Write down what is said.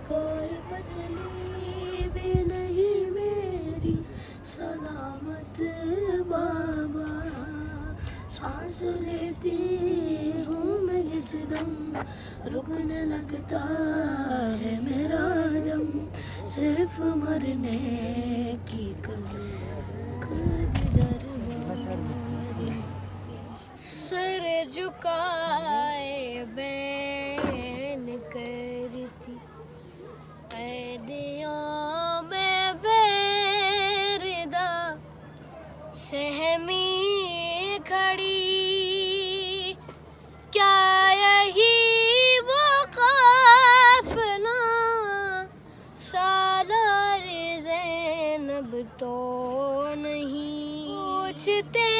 कोई मछली भी नहीं मेरी सलामत बाबा। सांस लेती हूँ मैं जिस दम, रुकने लगता है मेरा दम। सिर्फ मरने की सर झुकाए बैन करी थी कैदियों में बेरिदा सहमी खड़ी। क्या यही वो काफिला सालार ज़ैनब तो नहीं? पूछते